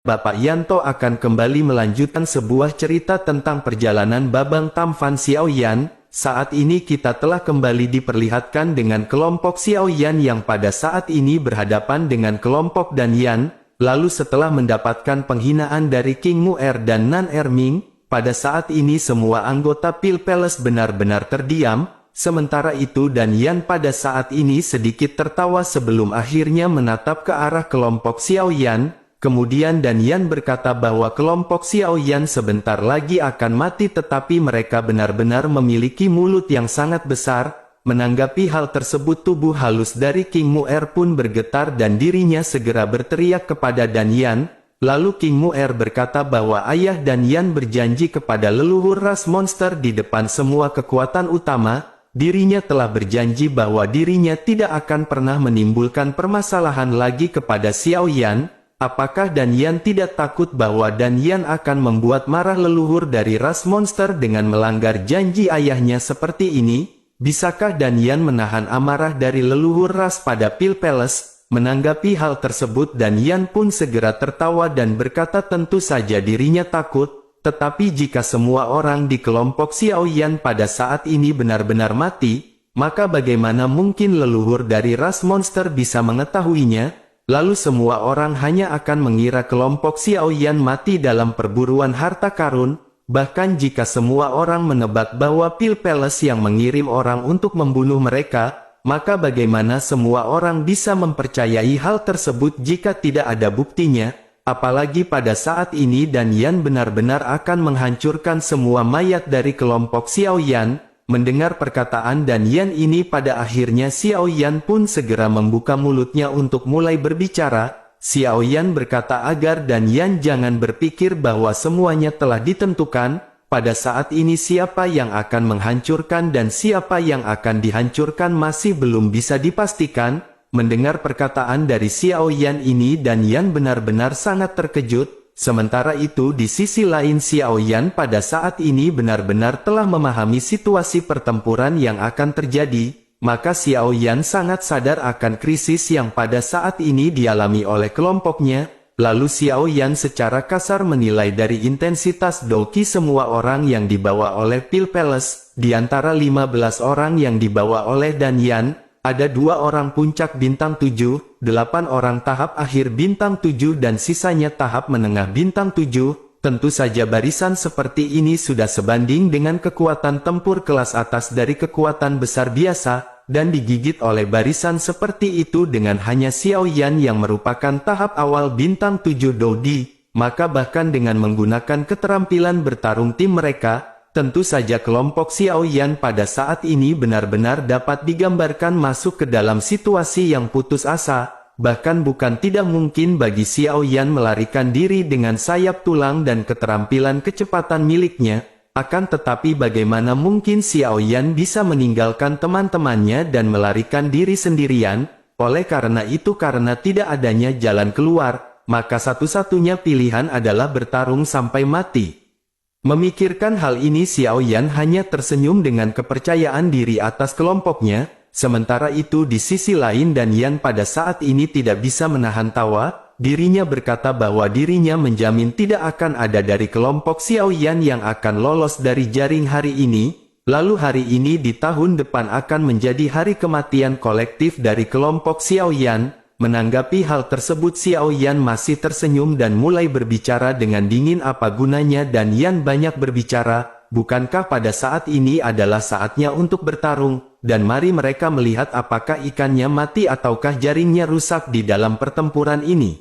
Bapak Yanto akan kembali melanjutkan sebuah cerita tentang perjalanan Babang Tam Van Xiaoyan. Saat ini kita telah kembali diperlihatkan dengan kelompok Xiaoyan yang pada saat ini berhadapan dengan kelompok Danyan. Lalu setelah mendapatkan penghinaan dari King Mu'er dan Nan Erming, pada saat ini semua anggota Pil Palace benar-benar terdiam. Sementara itu Danyan pada saat ini sedikit tertawa sebelum akhirnya menatap ke arah kelompok Xiaoyan. Kemudian Danyan berkata bahwa kelompok Xiaoyan sebentar lagi akan mati, tetapi mereka benar-benar memiliki mulut yang sangat besar. Menanggapi hal tersebut, tubuh halus dari King Mu'er pun bergetar dan dirinya segera berteriak kepada Danyan. Lalu King Mu'er berkata bahwa ayah Danyan berjanji kepada leluhur ras monster di depan semua kekuatan utama. Dirinya telah berjanji bahwa dirinya tidak akan pernah menimbulkan permasalahan lagi kepada Xiaoyan. Apakah Danyan tidak takut bahwa Danyan akan membuat marah leluhur dari ras monster dengan melanggar janji ayahnya seperti ini? Bisakah Danyan menahan amarah dari leluhur ras pada Pil Palace? Menanggapi hal tersebut Danyan pun segera tertawa dan berkata tentu saja dirinya takut. Tetapi jika semua orang di kelompok Xiaoyan pada saat ini benar-benar mati, maka bagaimana mungkin leluhur dari ras monster bisa mengetahuinya? Lalu semua orang hanya akan mengira kelompok Xiaoyan mati dalam perburuan harta karun. Bahkan jika semua orang menebak bahwa Pil Palace yang mengirim orang untuk membunuh mereka, maka bagaimana semua orang bisa mempercayai hal tersebut jika tidak ada buktinya? Apalagi pada saat ini Danyan benar-benar akan menghancurkan semua mayat dari kelompok Xiaoyan. Mendengar perkataan Danyan ini, pada akhirnya Xiaoyan pun segera membuka mulutnya untuk mulai berbicara. Xiaoyan berkata agar Danyan jangan berpikir bahwa semuanya telah ditentukan. Pada saat ini siapa yang akan menghancurkan dan siapa yang akan dihancurkan masih belum bisa dipastikan. Mendengar perkataan dari Xiaoyan ini Danyan benar-benar sangat terkejut. Sementara itu di sisi lain Xiaoyan pada saat ini benar-benar telah memahami situasi pertempuran yang akan terjadi. Maka Xiaoyan sangat sadar akan krisis yang pada saat ini dialami oleh kelompoknya. Lalu Xiaoyan secara kasar menilai dari intensitas Doki semua orang yang dibawa oleh Pil Palace. Di antara 15 orang yang dibawa oleh Danyan, ada 2 orang puncak bintang 7, 8 orang tahap akhir bintang 7 dan sisanya tahap menengah bintang 7. Tentu saja barisan seperti ini sudah sebanding dengan kekuatan tempur kelas atas dari kekuatan besar biasa, dan digigit oleh barisan seperti itu dengan hanya Xiaoyan yang merupakan tahap awal bintang 7 Dodi. Maka bahkan dengan menggunakan keterampilan bertarung tim mereka, tentu saja kelompok Xiaoyan pada saat ini benar-benar dapat digambarkan masuk ke dalam situasi yang putus asa. Bahkan bukan tidak mungkin bagi Xiaoyan melarikan diri dengan sayap tulang dan keterampilan kecepatan miliknya. Akan tetapi bagaimana mungkin Xiaoyan bisa meninggalkan teman-temannya dan melarikan diri sendirian? Oleh karena itu, karena tidak adanya jalan keluar, maka satu-satunya pilihan adalah bertarung sampai mati. Memikirkan hal ini Xiaoyan hanya tersenyum dengan kepercayaan diri atas kelompoknya. Sementara itu di sisi lain Danyan pada saat ini tidak bisa menahan tawa. Dirinya berkata bahwa dirinya menjamin tidak akan ada dari kelompok Xiaoyan yang akan lolos dari jaring hari ini. Lalu hari ini di tahun depan akan menjadi hari kematian kolektif dari kelompok Xiaoyan. Menanggapi hal tersebut Xiaoyan masih tersenyum dan mulai berbicara dengan dingin. Apa gunanya Danyan banyak berbicara? Bukankah pada saat ini adalah saatnya untuk bertarung? Dan mari mereka melihat apakah ikannya mati ataukah jaringnya rusak di dalam pertempuran ini.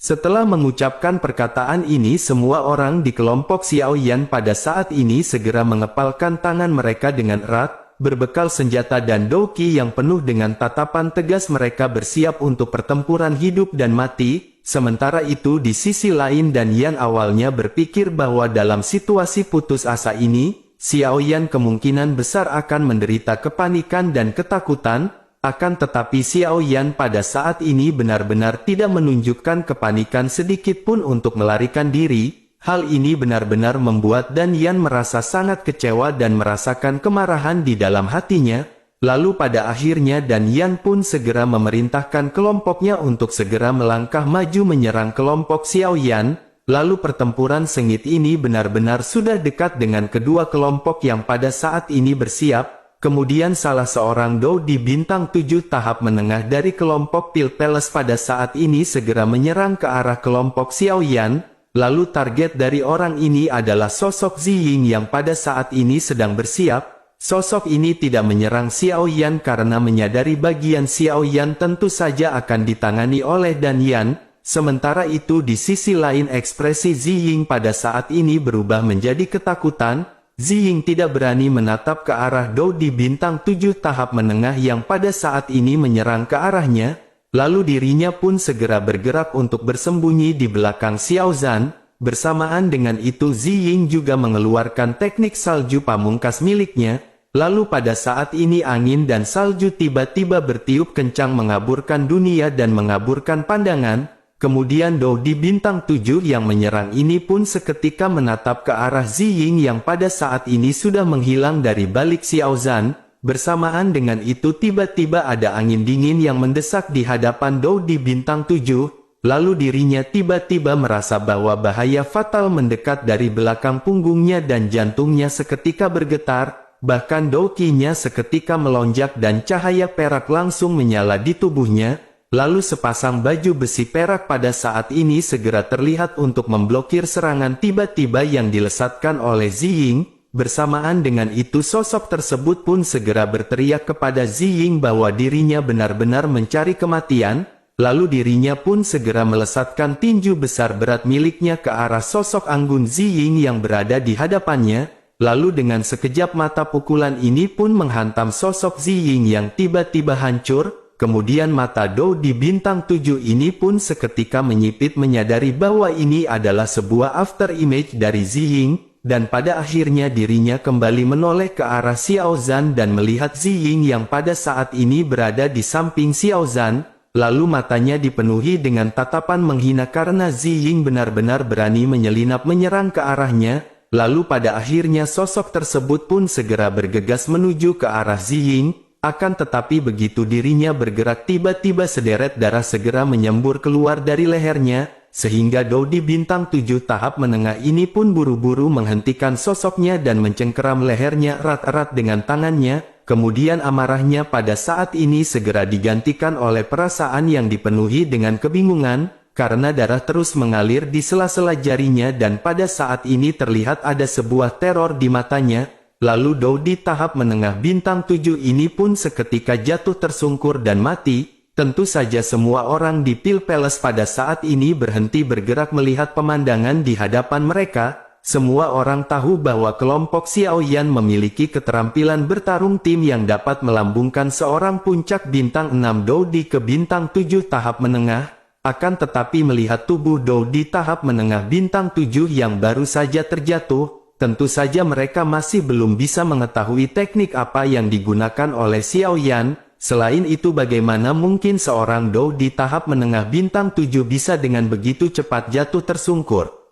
Setelah mengucapkan perkataan ini semua orang di kelompok Xiaoyan pada saat ini segera mengepalkan tangan mereka dengan erat. Berbekal senjata dan doki yang penuh dengan tatapan tegas mereka bersiap untuk pertempuran hidup dan mati. Sementara itu di sisi lain Danyan awalnya berpikir bahwa dalam situasi putus asa ini, Xiaoyan kemungkinan besar akan menderita kepanikan dan ketakutan. Akan tetapi Xiaoyan pada saat ini benar-benar tidak menunjukkan kepanikan sedikit pun untuk melarikan diri. Hal ini benar-benar membuat Danyan merasa sangat kecewa dan merasakan kemarahan di dalam hatinya. Lalu pada akhirnya Dan Yan pun segera memerintahkan kelompoknya untuk segera melangkah maju menyerang kelompok Xiao Yan. Lalu pertempuran sengit ini benar-benar sudah dekat dengan kedua kelompok yang pada saat ini bersiap. Kemudian salah seorang Dou di bintang 7 tahap menengah dari kelompok Pil Palace pada saat ini segera menyerang ke arah kelompok Xiao Yan. Lalu target dari orang ini adalah sosok Ziying yang pada saat ini sedang bersiap. Sosok ini tidak menyerang Xiao Yan karena menyadari bagian Xiao Yan tentu saja akan ditangani oleh Dan Yan. Sementara itu di sisi lain ekspresi Ziying pada saat ini berubah menjadi ketakutan. Ziying tidak berani menatap ke arah Dou di bintang 7 tahap menengah yang pada saat ini menyerang ke arahnya. Lalu dirinya pun segera bergerak untuk bersembunyi di belakang Xiao Zhan. Bersamaan dengan itu Ziying juga mengeluarkan teknik salju pamungkas miliknya. Lalu pada saat ini angin dan salju tiba-tiba bertiup kencang mengaburkan dunia dan mengaburkan pandangan. Kemudian Dou di bintang 7 yang menyerang ini pun seketika menatap ke arah Ziying yang pada saat ini sudah menghilang dari balik Xiao Zhan. Bersamaan dengan itu tiba-tiba ada angin dingin yang mendesak di hadapan Dou di bintang 7. Lalu dirinya tiba-tiba merasa bahwa bahaya fatal mendekat dari belakang punggungnya dan jantungnya seketika bergetar. Bahkan Dou-nya seketika melonjak dan cahaya perak langsung menyala di tubuhnya. Lalu sepasang baju besi perak pada saat ini segera terlihat untuk memblokir serangan tiba-tiba yang dilesatkan oleh Ziying. Bersamaan dengan itu sosok tersebut pun segera berteriak kepada Ziying bahwa dirinya benar-benar mencari kematian. Lalu dirinya pun segera melesatkan tinju besar berat miliknya ke arah sosok anggun Ziying yang berada di hadapannya. Lalu dengan sekejap mata pukulan ini pun menghantam sosok Ziying yang tiba-tiba hancur. Kemudian mata Dou di bintang 7 ini pun seketika menyipit menyadari bahwa ini adalah sebuah after image dari Ziying. Dan pada akhirnya dirinya kembali menoleh ke arah Xiao Zhan dan melihat Ziying yang pada saat ini berada di samping Xiao Zhan. Lalu matanya dipenuhi dengan tatapan menghina karena Ziying benar-benar berani menyelinap menyerang ke arahnya. Lalu pada akhirnya sosok tersebut pun segera bergegas menuju ke arah Ziying. Akan tetapi begitu dirinya bergerak tiba-tiba sederet darah segera menyembur keluar dari lehernya. Sehingga Dou di bintang 7 tahap menengah ini pun buru-buru menghentikan sosoknya dan mencengkeram lehernya erat-erat dengan tangannya. Kemudian amarahnya pada saat ini segera digantikan oleh perasaan yang dipenuhi dengan kebingungan. Karena darah terus mengalir di sela-sela jarinya dan pada saat ini terlihat ada sebuah teror di matanya. Lalu Dou di tahap menengah bintang 7 ini pun seketika jatuh tersungkur dan mati. Tentu saja semua orang di Pil Palace pada saat ini berhenti bergerak melihat pemandangan di hadapan mereka. Semua orang tahu bahwa kelompok Xiao Yan memiliki keterampilan bertarung tim yang dapat melambungkan seorang puncak bintang 6 Dou di ke bintang 7 tahap menengah. Akan tetapi melihat tubuh Dou di tahap menengah bintang 7 yang baru saja terjatuh, tentu saja mereka masih belum bisa mengetahui teknik apa yang digunakan oleh Xiao Yan. Selain itu bagaimana mungkin seorang Dou di tahap menengah bintang 7 bisa dengan begitu cepat jatuh tersungkur.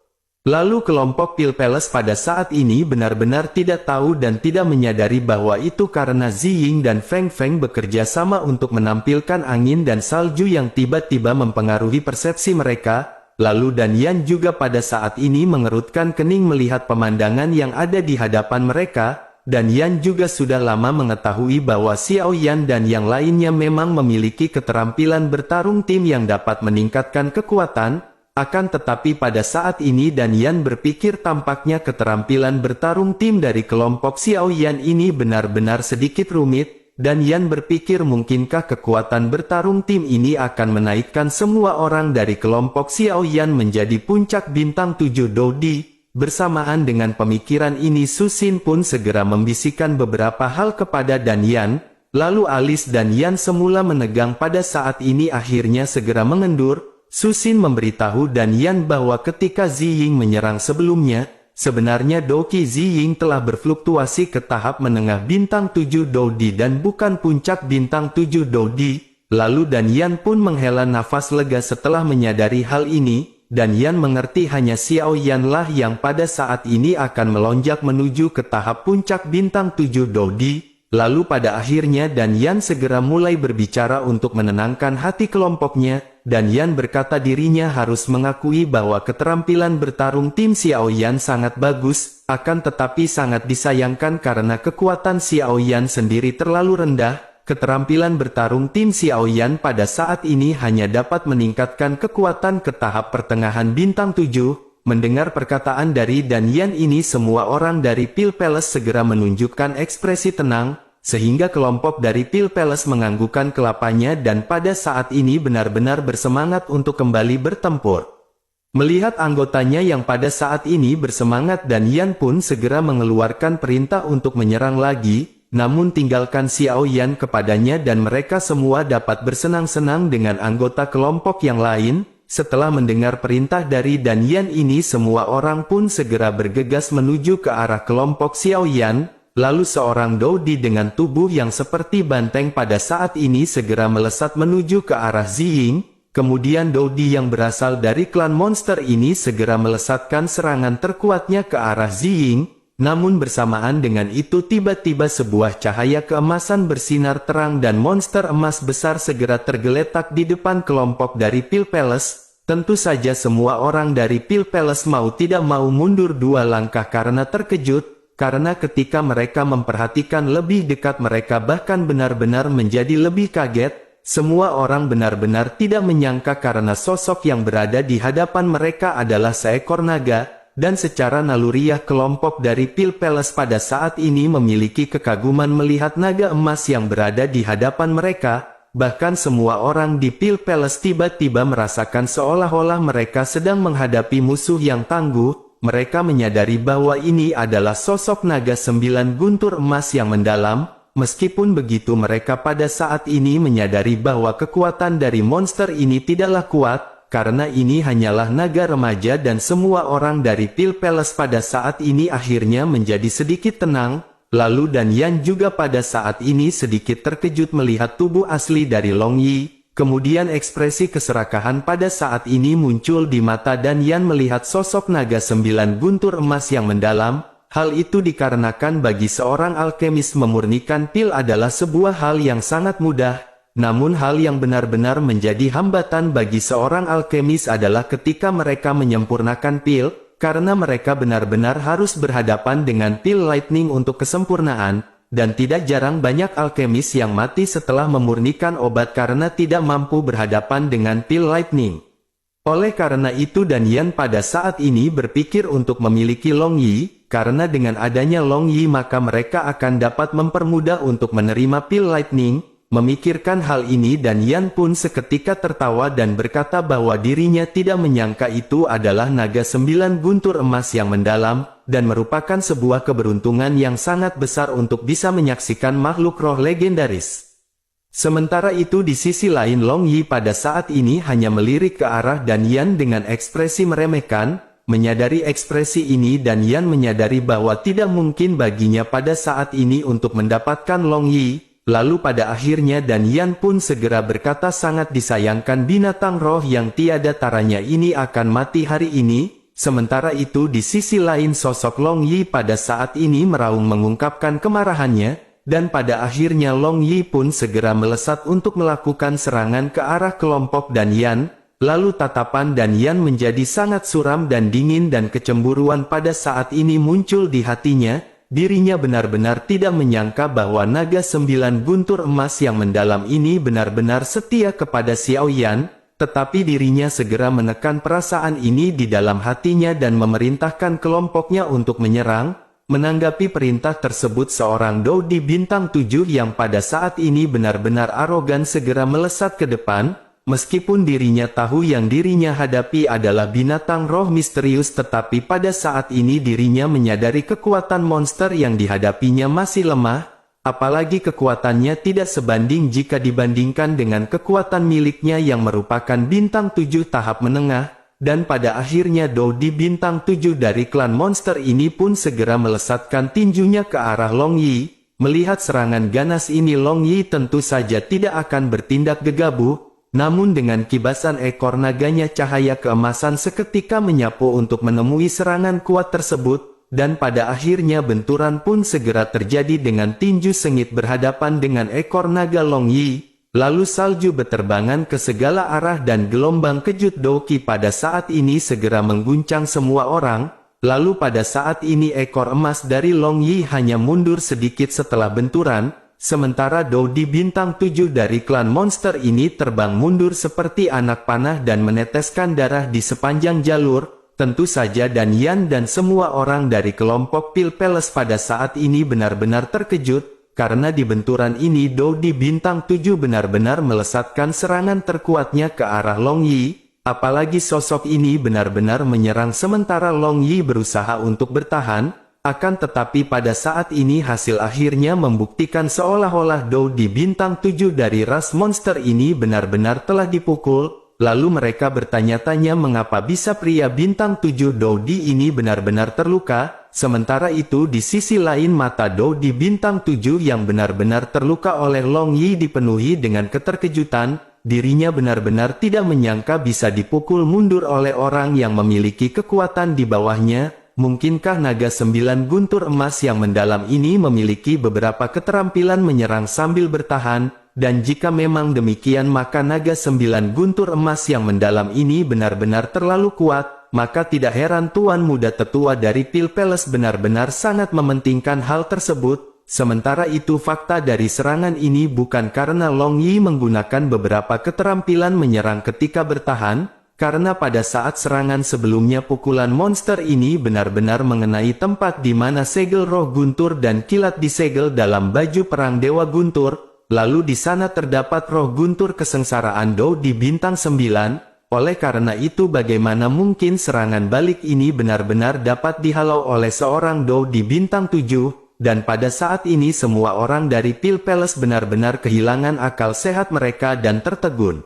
Lalu kelompok Pil Palace pada saat ini benar-benar tidak tahu dan tidak menyadari bahwa itu karena Ziying dan Feng Feng bekerja sama untuk menampilkan angin dan salju yang tiba-tiba mempengaruhi persepsi mereka. Lalu Dan Yan juga pada saat ini mengerutkan kening melihat pemandangan yang ada di hadapan mereka. Dan Yan juga sudah lama mengetahui bahwa Xiao Yan dan yang lainnya memang memiliki keterampilan bertarung tim yang dapat meningkatkan kekuatan. Akan tetapi pada saat ini Dan Yan berpikir tampaknya keterampilan bertarung tim dari kelompok Xiao Yan ini benar-benar sedikit rumit. Dan Yan berpikir mungkinkah kekuatan bertarung tim ini akan menaikkan semua orang dari kelompok Xiao Yan menjadi puncak bintang 7 Dou Di. Bersamaan dengan pemikiran ini Su Xin pun segera membisikkan beberapa hal kepada Dan Yan. Lalu alis Dan Yan semula menegang pada saat ini akhirnya segera mengendur. Su Xin memberitahu Dan Yan bahwa ketika Ziying menyerang sebelumnya, sebenarnya Douqi Ziying telah berfluktuasi ke tahap menengah bintang 7 Dou Di dan bukan puncak bintang 7 Dou Di. Lalu Dan Yan pun menghela nafas lega setelah menyadari hal ini. Dan Yan mengerti hanya Xiao Yan lah yang pada saat ini akan melonjak menuju ke tahap puncak bintang 7 Dou Di. Lalu pada akhirnya Dan Yan segera mulai berbicara untuk menenangkan hati kelompoknya, dan Yan berkata dirinya harus mengakui bahwa keterampilan bertarung tim Xiao Yan sangat bagus, akan tetapi sangat disayangkan karena kekuatan Xiao Yan sendiri terlalu rendah. Keterampilan bertarung tim Xiao Yan pada saat ini hanya dapat meningkatkan kekuatan ke tahap pertengahan bintang 7. Mendengar perkataan dari Dan Yan ini, semua orang dari Pil Palace segera menunjukkan ekspresi tenang, sehingga kelompok dari Pil Palace menganggukkan kelapanya dan pada saat ini benar-benar bersemangat untuk kembali bertempur. Melihat anggotanya yang pada saat ini bersemangat, Dan Yan pun segera mengeluarkan perintah untuk menyerang lagi, namun tinggalkan Xiao Yan kepadanya dan mereka semua dapat bersenang-senang dengan anggota kelompok yang lain. Setelah mendengar perintah dari Dan Yan ini, semua orang pun segera bergegas menuju ke arah kelompok Xiao Yan. Lalu seorang Dodi dengan tubuh yang seperti banteng pada saat ini segera melesat menuju ke arah Ziying. Kemudian Dodi yang berasal dari klan monster ini segera melesatkan serangan terkuatnya ke arah Ziying. Namun bersamaan dengan itu tiba-tiba sebuah cahaya keemasan bersinar terang dan monster emas besar segera tergeletak di depan kelompok dari Pil Palace. Tentu saja semua orang dari Pil Palace mau tidak mau mundur 2 langkah karena terkejut, karena ketika mereka memperhatikan lebih dekat mereka bahkan benar-benar menjadi lebih kaget. Semua orang benar-benar tidak menyangka karena sosok yang berada di hadapan mereka adalah seekor naga, dan secara naluriah kelompok dari Pil Palace pada saat ini memiliki kekaguman melihat naga emas yang berada di hadapan mereka. Bahkan semua orang di Pil Palace tiba-tiba merasakan seolah-olah mereka sedang menghadapi musuh yang tangguh. Mereka menyadari bahwa ini adalah sosok naga 9 guntur emas yang mendalam. Meskipun begitu mereka pada saat ini menyadari bahwa kekuatan dari monster ini tidaklah kuat, karena ini hanyalah naga remaja dan semua orang dari Pil Palace pada saat ini akhirnya menjadi sedikit tenang. Lalu Dan Yan juga pada saat ini sedikit terkejut melihat tubuh asli dari Long Yi. Kemudian ekspresi keserakahan pada saat ini muncul di mata Dan Yan melihat sosok naga 9 guntur emas yang mendalam. Hal itu dikarenakan bagi seorang alkemis memurnikan pil adalah sebuah hal yang sangat mudah. Namun hal yang benar-benar menjadi hambatan bagi seorang alkemis adalah ketika mereka menyempurnakan pil. Karena mereka benar-benar harus berhadapan dengan pil lightning untuk kesempurnaan, dan tidak jarang banyak alkemis yang mati setelah memurnikan obat karena tidak mampu berhadapan dengan pil lightning. Oleh karena itu Dan Yan pada saat ini berpikir untuk memiliki Long Yi, karena dengan adanya Long Yi maka mereka akan dapat mempermudah untuk menerima pil lightning. Memikirkan hal ini Dan Yan pun seketika tertawa dan berkata bahwa dirinya tidak menyangka itu adalah naga 9 guntur emas yang mendalam, dan merupakan sebuah keberuntungan yang sangat besar untuk bisa menyaksikan makhluk roh legendaris. Sementara itu di sisi lain Long Yi pada saat ini hanya melirik ke arah Dan Yan dengan ekspresi meremehkan. Menyadari ekspresi ini Dan Yan menyadari bahwa tidak mungkin baginya pada saat ini untuk mendapatkan Long Yi. Lalu pada akhirnya Dan Yan pun segera berkata sangat disayangkan binatang roh yang tiada taranya ini akan mati hari ini. Sementara itu di sisi lain sosok Long Yi pada saat ini meraung mengungkapkan kemarahannya, dan pada akhirnya Long Yi pun segera melesat untuk melakukan serangan ke arah kelompok Dan Yan. Lalu tatapan Dan Yan menjadi sangat suram dan dingin dan kecemburuan pada saat ini muncul di hatinya. Dirinya benar-benar tidak menyangka bahwa naga 9 guntur emas yang mendalam ini benar-benar setia kepada Xiao Yan, tetapi dirinya segera menekan perasaan ini di dalam hatinya dan memerintahkan kelompoknya untuk menyerang. Menanggapi perintah tersebut seorang Dodi bintang 7 yang pada saat ini benar-benar arogan segera melesat ke depan. Meskipun dirinya tahu yang dirinya hadapi adalah binatang roh misterius, tetapi pada saat ini dirinya menyadari kekuatan monster yang dihadapinya masih lemah, apalagi kekuatannya tidak sebanding jika dibandingkan dengan kekuatan miliknya yang merupakan bintang 7 tahap menengah, dan pada akhirnya Dodi bintang 7 dari klan monster ini pun segera melesatkan tinjunya ke arah Long Yi. Melihat serangan ganas ini Long Yi tentu saja tidak akan bertindak gegabah. Namun dengan kibasan ekor naganya cahaya keemasan seketika menyapu untuk menemui serangan kuat tersebut. dan pada akhirnya benturan pun segera terjadi dengan tinju sengit berhadapan dengan ekor naga Long Yi. Lalu salju beterbangan ke segala arah dan gelombang kejut Douki pada saat ini segera mengguncang semua orang. Lalu pada saat ini ekor emas dari Long Yi hanya mundur sedikit setelah benturan, sementara Doudi bintang 7 dari klan monster ini terbang mundur seperti anak panah dan meneteskan darah di sepanjang jalur. Tentu saja Dan Yan dan semua orang dari kelompok Pil Palace pada saat ini benar-benar terkejut, karena di benturan ini Doudi bintang 7 benar-benar melesatkan serangan terkuatnya ke arah Long Yi, apalagi sosok ini benar-benar menyerang sementara Long Yi berusaha untuk bertahan, akan tetapi pada saat ini hasil akhirnya membuktikan seolah-olah Doudi bintang 7 dari ras monster ini benar-benar telah dipukul. Lalu mereka bertanya-tanya mengapa bisa pria bintang 7 Doudi ini benar-benar terluka, sementara itu di sisi lain mata Doudi bintang 7 yang benar-benar terluka oleh Long Yi dipenuhi dengan keterkejutan, dirinya benar-benar tidak menyangka bisa dipukul mundur oleh orang yang memiliki kekuatan di bawahnya. Mungkinkah naga 9 guntur emas yang mendalam ini memiliki beberapa keterampilan menyerang sambil bertahan? Dan jika memang demikian maka naga 9 guntur emas yang mendalam ini benar-benar terlalu kuat, maka tidak heran tuan muda tetua dari Pil Palace benar-benar sangat mementingkan hal tersebut. Sementara itu fakta dari serangan ini bukan karena Long Yi menggunakan beberapa keterampilan menyerang ketika bertahan, karena pada saat serangan sebelumnya pukulan monster ini benar-benar mengenai tempat di mana segel roh guntur dan kilat disegel dalam baju perang Dewa Guntur. Lalu di sana terdapat roh guntur kesengsaraan Doudi bintang 9, oleh karena itu bagaimana mungkin serangan balik ini benar-benar dapat dihalau oleh seorang Doudi bintang 7, dan pada saat ini semua orang dari Pil Palace benar-benar kehilangan akal sehat mereka dan tertegun.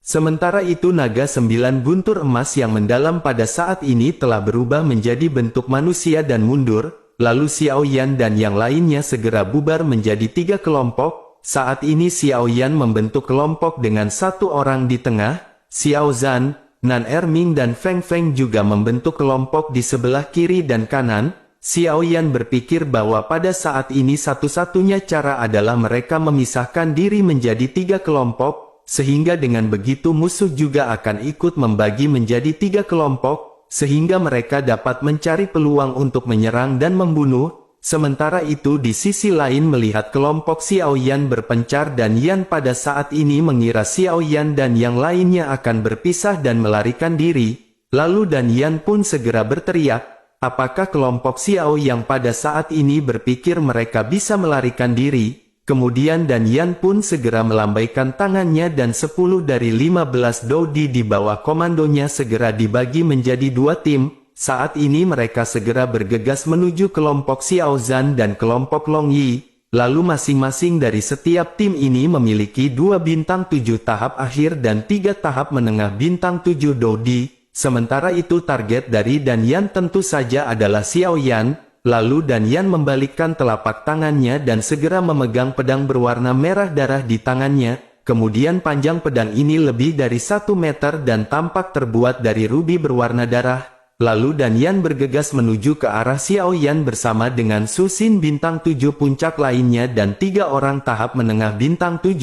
Sementara itu naga 9 guntur emas yang mendalam pada saat ini telah berubah menjadi bentuk manusia dan mundur, lalu Xiao Yan dan yang lainnya segera bubar menjadi 3 kelompok. Saat ini Xiao Yan membentuk kelompok dengan 1 orang di tengah, Xiao Zhan, Nan Erming dan Feng Feng juga membentuk kelompok di sebelah kiri dan kanan. Xiao Yan berpikir bahwa pada saat ini satu-satunya cara adalah mereka memisahkan diri menjadi 3 kelompok, sehingga dengan begitu musuh juga akan ikut membagi menjadi 3 kelompok, sehingga mereka dapat mencari peluang untuk menyerang dan membunuh. Sementara itu di sisi lain melihat kelompok Xiao Yan berpencar dan Yan pada saat ini mengira Xiao Yan dan yang lainnya akan berpisah dan melarikan diri, lalu Dan Yan pun segera berteriak, apakah kelompok Xiao yang pada saat ini berpikir mereka bisa melarikan diri? Kemudian Dan Yan pun segera melambaikan tangannya dan 10 dari 15 Doudi di bawah komandonya segera dibagi menjadi 2 tim. Saat ini mereka segera bergegas menuju kelompok Xiao Zhan dan kelompok Long Yi, lalu masing-masing dari setiap tim ini memiliki 2 bintang 7 tahap akhir dan 3 tahap menengah bintang 7 Doudi. Sementara itu target dari Dan Yan tentu saja adalah Xiao Yan, lalu Dan Yan membalikkan telapak tangannya dan segera memegang pedang berwarna merah darah di tangannya. Kemudian panjang pedang ini lebih dari 1 meter dan tampak terbuat dari rubi berwarna darah. Lalu Dan Yan bergegas menuju ke arah Xiao Yan bersama dengan Su Xin bintang 7 puncak lainnya dan 3 orang tahap menengah bintang 7.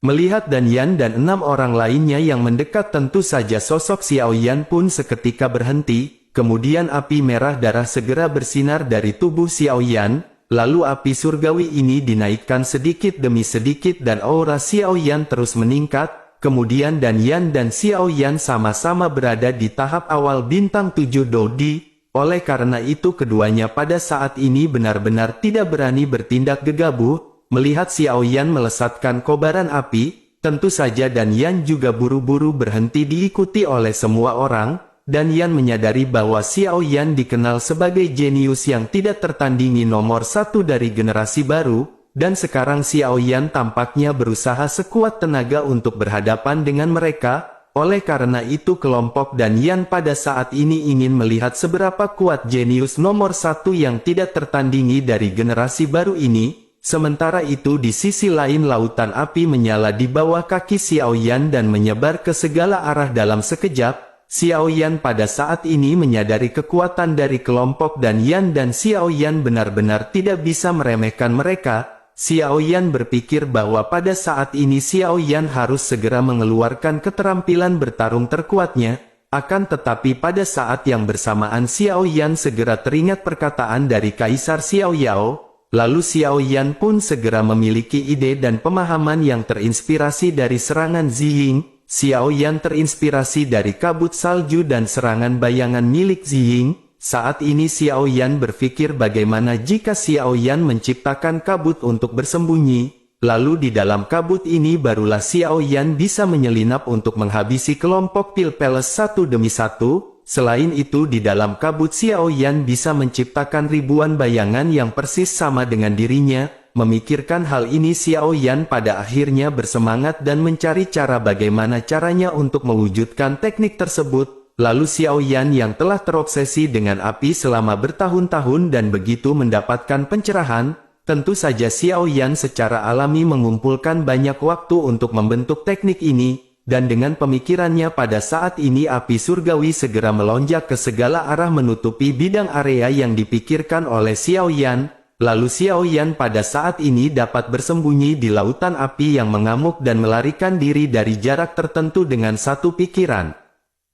Melihat Dan Yan dan 6 orang lainnya yang mendekat tentu saja sosok Xiao Yan pun seketika berhenti, kemudian api merah darah segera bersinar dari tubuh Xiao Yan, lalu api surgawi ini dinaikkan sedikit demi sedikit dan aura Xiao Yan terus meningkat. Kemudian Dan Yan dan Xiao Yan sama-sama berada di tahap awal bintang 7 Doudi, oleh karena itu keduanya pada saat ini benar-benar tidak berani bertindak gegabah. Melihat Xiao Yan melesatkan kobaran api, tentu saja Dan Yan juga buru-buru berhenti diikuti oleh semua orang. Dan Yan menyadari bahwa Xiao Yan dikenal sebagai jenius yang tidak tertandingi nomor 1 dari generasi baru. Dan sekarang Xiao Yan tampaknya berusaha sekuat tenaga untuk berhadapan dengan mereka, oleh karena itu kelompok Dan Yan pada saat ini ingin melihat seberapa kuat jenius nomor 1 yang tidak tertandingi dari generasi baru ini. Sementara itu di sisi lain lautan api menyala di bawah kaki Xiao Yan dan menyebar ke segala arah dalam sekejap. Xiao Yan pada saat ini menyadari kekuatan dari kelompok dan Yan dan Xiao Yan benar-benar tidak bisa meremehkan mereka. Xiao Yan berpikir bahwa pada saat ini Xiao Yan harus segera mengeluarkan keterampilan bertarung terkuatnya. Akan tetapi pada saat yang bersamaan Xiao Yan segera teringat perkataan dari Kaisar Xiao Yao. Lalu Xiao Yan pun segera memiliki ide dan pemahaman yang terinspirasi dari serangan Ziying. Xiao Yan terinspirasi dari kabut salju dan serangan bayangan milik Ziying. Saat ini Xiao Yan berpikir bagaimana jika Xiao Yan menciptakan kabut untuk bersembunyi. Lalu di dalam kabut ini barulah Xiao Yan bisa menyelinap untuk menghabisi kelompok Pil Palace satu demi satu. Selain itu di dalam kabut Xiao Yan bisa menciptakan ribuan bayangan yang persis sama dengan dirinya. Memikirkan hal ini Xiao Yan pada akhirnya bersemangat dan mencari cara bagaimana caranya untuk mewujudkan teknik tersebut. Lalu Xiao Yan yang telah terobsesi dengan api selama bertahun-tahun dan begitu mendapatkan pencerahan, tentu saja Xiao Yan secara alami mengumpulkan banyak waktu untuk membentuk teknik ini, dan dengan pemikirannya pada saat ini api surgawi segera melonjak ke segala arah menutupi bidang area yang dipikirkan oleh Xiao Yan. Lalu Xiao Yan pada saat ini dapat bersembunyi di lautan api yang mengamuk dan melarikan diri dari jarak tertentu dengan satu pikiran.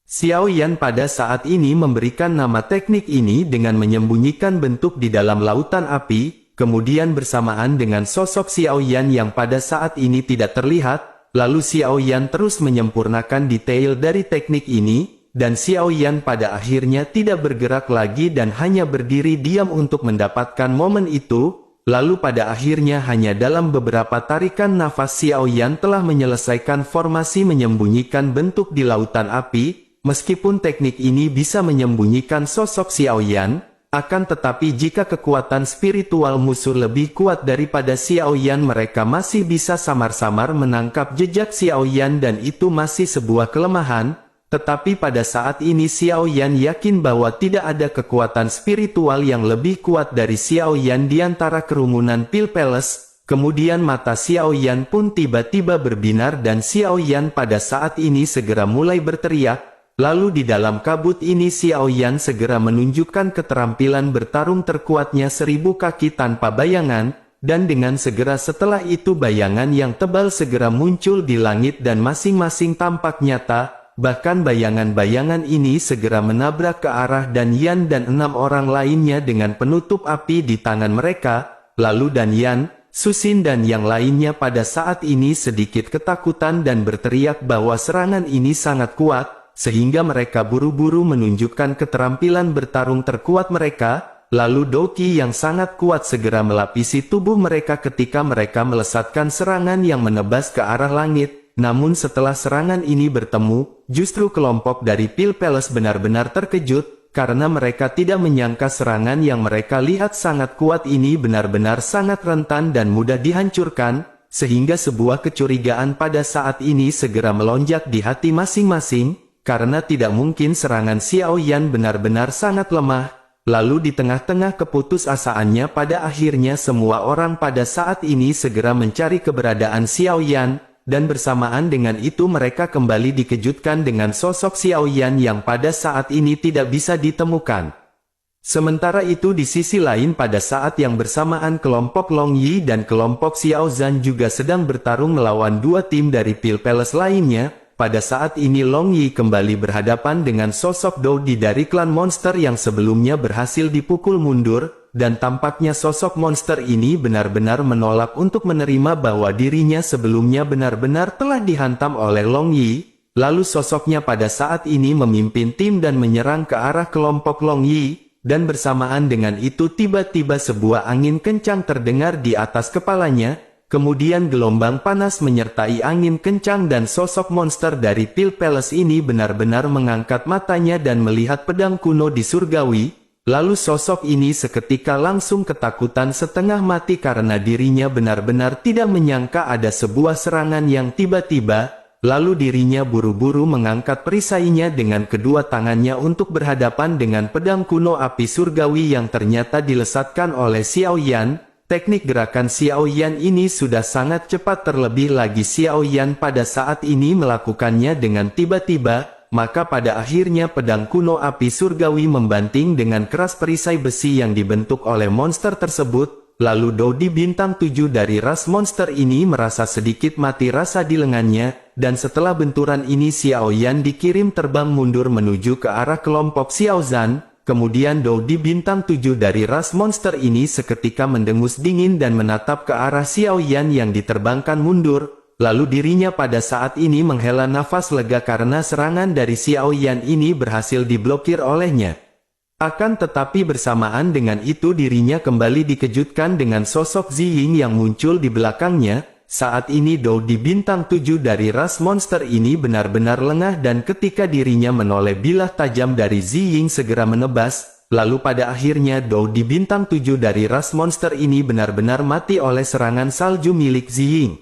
Xiao Yan pada saat ini memberikan nama teknik ini dengan menyembunyikan bentuk di dalam lautan api, kemudian bersamaan dengan sosok Xiao Yan yang pada saat ini tidak terlihat, lalu Xiao Yan terus menyempurnakan detail dari teknik ini, dan Xiao Yan pada akhirnya tidak bergerak lagi dan hanya berdiri diam untuk mendapatkan momen itu. Lalu pada akhirnya hanya dalam beberapa tarikan nafas Xiao Yan telah menyelesaikan formasi menyembunyikan bentuk di lautan api. Meskipun teknik ini bisa menyembunyikan sosok Xiao Yan, akan tetapi jika kekuatan spiritual musuh lebih kuat daripada Xiao Yan, mereka masih bisa samar-samar menangkap jejak Xiao Yan dan itu masih sebuah kelemahan. Tetapi pada saat ini Xiao Yan yakin bahwa tidak ada kekuatan spiritual yang lebih kuat dari Xiao Yan di antara kerumunan Pil Palace. Kemudian mata Xiao Yan pun tiba-tiba berbinar dan Xiao Yan pada saat ini segera mulai berteriak. Lalu di dalam kabut ini Xiao Yan segera menunjukkan keterampilan bertarung terkuatnya 1000 kaki tanpa bayangan. Dan dengan segera setelah itu bayangan yang tebal segera muncul di langit dan masing-masing tampak nyata. Bahkan bayangan-bayangan ini segera menabrak ke arah Dan Yan dan 6 orang lainnya dengan penutup api di tangan mereka. Lalu Dan Yan, Su Xin dan yang lainnya pada saat ini sedikit ketakutan dan berteriak bahwa serangan ini sangat kuat, sehingga mereka buru-buru menunjukkan keterampilan bertarung terkuat mereka. Lalu Doqi yang sangat kuat segera melapisi tubuh mereka ketika mereka melesatkan serangan yang menebas ke arah langit. Namun setelah serangan ini bertemu, justru kelompok dari Pil Palace benar-benar terkejut, karena mereka tidak menyangka serangan yang mereka lihat sangat kuat ini benar-benar sangat rentan dan mudah dihancurkan, sehingga sebuah kecurigaan pada saat ini segera melonjak di hati masing-masing, karena tidak mungkin serangan Xiao Yan benar-benar sangat lemah. Lalu di tengah-tengah keputusasaannya pada akhirnya semua orang pada saat ini segera mencari keberadaan Xiao Yan. Dan bersamaan dengan itu mereka kembali dikejutkan dengan sosok Xiao Yan yang pada saat ini tidak bisa ditemukan. Sementara itu di sisi lain pada saat yang bersamaan kelompok Long Yi dan kelompok Xiao Zhan juga sedang bertarung melawan dua tim dari Pil Palace lainnya. Pada saat ini Long Yi kembali berhadapan dengan sosok Dou Di dari klan monster yang sebelumnya berhasil dipukul mundur. Dan tampaknya sosok monster ini benar-benar menolak untuk menerima bahwa dirinya sebelumnya benar-benar telah dihantam oleh Long Yi. Lalu sosoknya pada saat ini memimpin tim dan menyerang ke arah kelompok Long Yi. Dan bersamaan dengan itu tiba-tiba sebuah angin kencang terdengar di atas kepalanya. Kemudian gelombang panas menyertai angin kencang dan sosok monster dari Pil Palace ini benar-benar mengangkat matanya dan melihat pedang kuno di surgawi. Lalu sosok ini seketika langsung ketakutan setengah mati karena dirinya benar-benar tidak menyangka ada sebuah serangan yang tiba-tiba. Lalu dirinya buru-buru mengangkat perisainya dengan kedua tangannya untuk berhadapan dengan pedang kuno api surgawi yang ternyata dilesatkan oleh Xiao Yan. Teknik gerakan Xiao Yan ini sudah sangat cepat, terlebih lagi Xiao Yan pada saat ini melakukannya dengan tiba-tiba. maka pada akhirnya pedang kuno api surgawi membanting dengan keras perisai besi yang dibentuk oleh monster tersebut. Lalu Dodi bintang 7 dari ras monster ini merasa sedikit mati rasa di lengannya, dan setelah benturan ini Xiao Yan dikirim terbang mundur menuju ke arah kelompok Xiao Zhan. Kemudian Dodi bintang 7 dari ras monster ini seketika mendengus dingin dan menatap ke arah Xiao Yan yang diterbangkan mundur. Lalu dirinya pada saat ini menghela nafas lega karena serangan dari Xiao Yan ini berhasil diblokir olehnya. Akan tetapi bersamaan dengan itu dirinya kembali dikejutkan dengan sosok Ziying yang muncul di belakangnya. Saat ini Dodi bintang 7 dari ras monster ini benar-benar lengah dan ketika dirinya menoleh bilah tajam dari Ziying segera menebas. Lalu pada akhirnya Dodi bintang 7 dari ras monster ini benar-benar mati oleh serangan salju milik Ziying.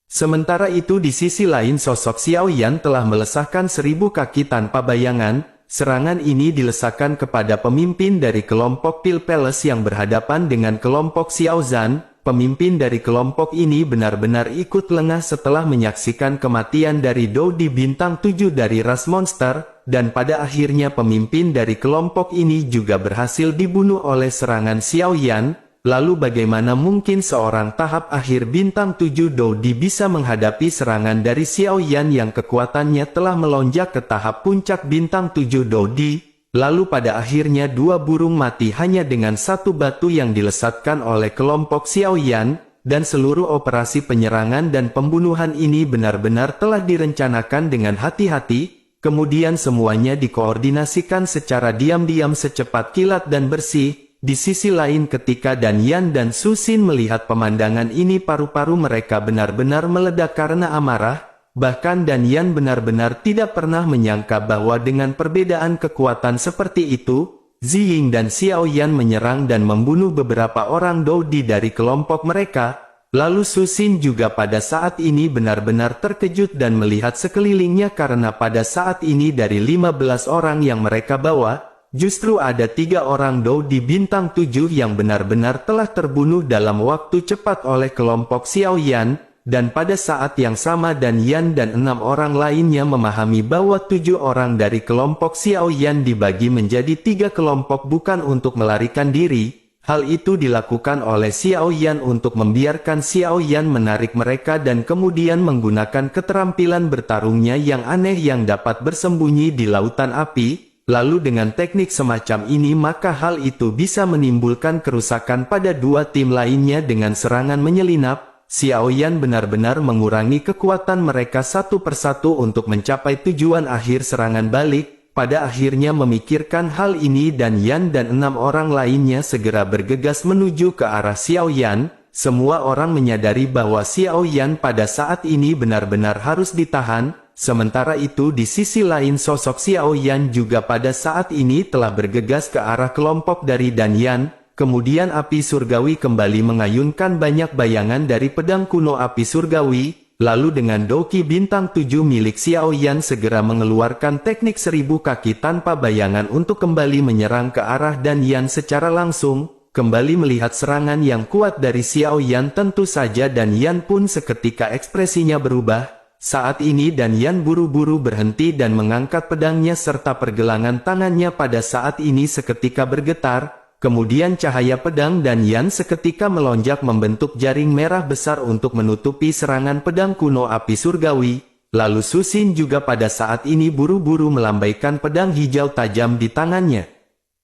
Sementara itu di sisi lain sosok Xiao Yan telah melesahkan 1000 kaki tanpa bayangan. Serangan ini dilesakkan kepada pemimpin dari kelompok Pil Palace yang berhadapan dengan kelompok Xiao Zhan. Pemimpin dari kelompok ini benar-benar ikut lengah setelah menyaksikan kematian dari Dodi bintang 7 dari ras monster, dan pada akhirnya pemimpin dari kelompok ini juga berhasil dibunuh oleh serangan Xiao Yan. Lalu bagaimana mungkin seorang tahap akhir bintang 7 Dodi bisa menghadapi serangan dari Xiao Yan yang kekuatannya telah melonjak ke tahap puncak bintang 7 Dodi? Lalu pada akhirnya dua burung mati hanya dengan satu batu yang dilesatkan oleh kelompok Xiao Yan, dan seluruh operasi penyerangan dan pembunuhan ini benar-benar telah direncanakan dengan hati-hati, kemudian semuanya dikoordinasikan secara diam-diam secepat kilat dan bersih. Di sisi lain ketika Dan Yan dan Su Xin melihat pemandangan ini paru-paru mereka benar-benar meledak karena amarah, bahkan Dan Yan benar-benar tidak pernah menyangka bahwa dengan perbedaan kekuatan seperti itu, Ziying dan Xiao Yan menyerang dan membunuh beberapa orang Dodi dari kelompok mereka. Lalu Su Xin juga pada saat ini benar-benar terkejut dan melihat sekelilingnya karena pada saat ini dari 15 orang yang mereka bawa, justru ada 3 orang Dodi bintang 7 yang benar-benar telah terbunuh dalam waktu cepat oleh kelompok Xiao Yan, dan pada saat yang sama Dan Yan dan 6 orang lainnya memahami bahwa 7 orang dari kelompok Xiao Yan dibagi menjadi 3 kelompok bukan untuk melarikan diri. Hal itu dilakukan oleh Xiao Yan untuk membiarkan Xiao Yan menarik mereka dan kemudian menggunakan keterampilan bertarungnya yang aneh yang dapat bersembunyi di lautan api. Lalu dengan teknik semacam ini maka hal itu bisa menimbulkan kerusakan pada dua tim lainnya dengan serangan menyelinap. Xiao Yan benar-benar mengurangi kekuatan mereka satu persatu untuk mencapai tujuan akhir serangan balik. Pada akhirnya memikirkan hal ini Dan Yan dan 6 orang lainnya segera bergegas menuju ke arah Xiao Yan. Semua orang menyadari bahwa Xiao Yan pada saat ini benar-benar harus ditahan. Sementara itu di sisi lain sosok Xiao Yan juga pada saat ini telah bergegas ke arah kelompok dari Dan Yan. Kemudian api surgawi kembali mengayunkan banyak bayangan dari pedang kuno api surgawi. Lalu dengan doki bintang 7 milik Xiao Yan segera mengeluarkan teknik 1000 kaki tanpa bayangan untuk kembali menyerang ke arah Dan Yan secara langsung. Kembali melihat serangan yang kuat dari Xiao Yan tentu saja Dan Yan pun seketika ekspresinya berubah. Saat ini Dan Yan buru-buru berhenti dan mengangkat pedangnya serta pergelangan tangannya pada saat ini seketika bergetar. Kemudian cahaya pedang Dan Yan seketika melonjak membentuk jaring merah besar untuk menutupi serangan pedang kuno api surgawi. Lalu Su Xin juga pada saat ini buru-buru melambaikan pedang hijau tajam di tangannya.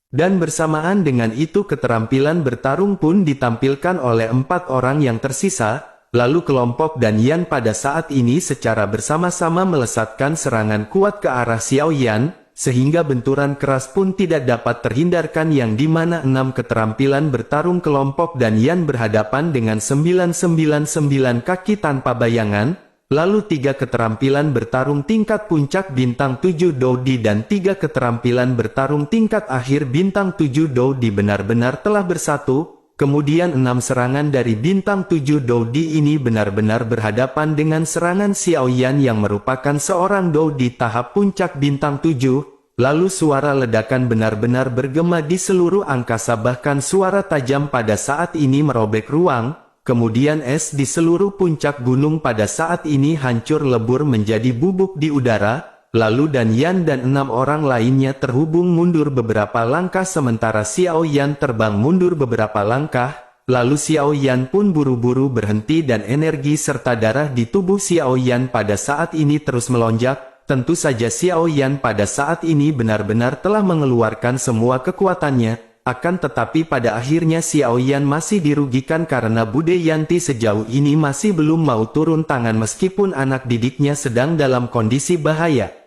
Dan bersamaan dengan itu keterampilan bertarung pun ditampilkan oleh 4 orang yang tersisa. Lalu kelompok Dan Yan pada saat ini secara bersama-sama melesatkan serangan kuat ke arah Xiao Yan, sehingga benturan keras pun tidak dapat terhindarkan yang dimana 6 keterampilan bertarung kelompok Dan Yan berhadapan dengan 999 kaki tanpa bayangan, lalu 3 keterampilan bertarung tingkat puncak bintang 7 Dodi dan 3 keterampilan bertarung tingkat akhir bintang 7 Dodi benar-benar telah bersatu. Kemudian 6 serangan dari bintang 7 Dodi ini benar-benar berhadapan dengan serangan Xiao Yan yang merupakan seorang Dodi tahap puncak bintang 7. Lalu suara ledakan benar-benar bergema di seluruh angkasa bahkan suara tajam pada saat ini merobek ruang. Kemudian es di seluruh puncak gunung pada saat ini hancur lebur menjadi bubuk di udara. lalu Dan Yan dan 6 orang lainnya terhubung mundur beberapa langkah sementara Xiao Yan terbang mundur beberapa langkah. Lalu Xiao Yan pun buru-buru berhenti dan energi serta darah di tubuh Xiao Yan pada saat ini terus melonjak. Tentu saja Xiao Yan pada saat ini benar-benar telah mengeluarkan semua kekuatannya. Akan tetapi pada akhirnya Xiao Yan masih dirugikan karena Bude Yanti sejauh ini masih belum mau turun tangan meskipun anak didiknya sedang dalam kondisi bahaya.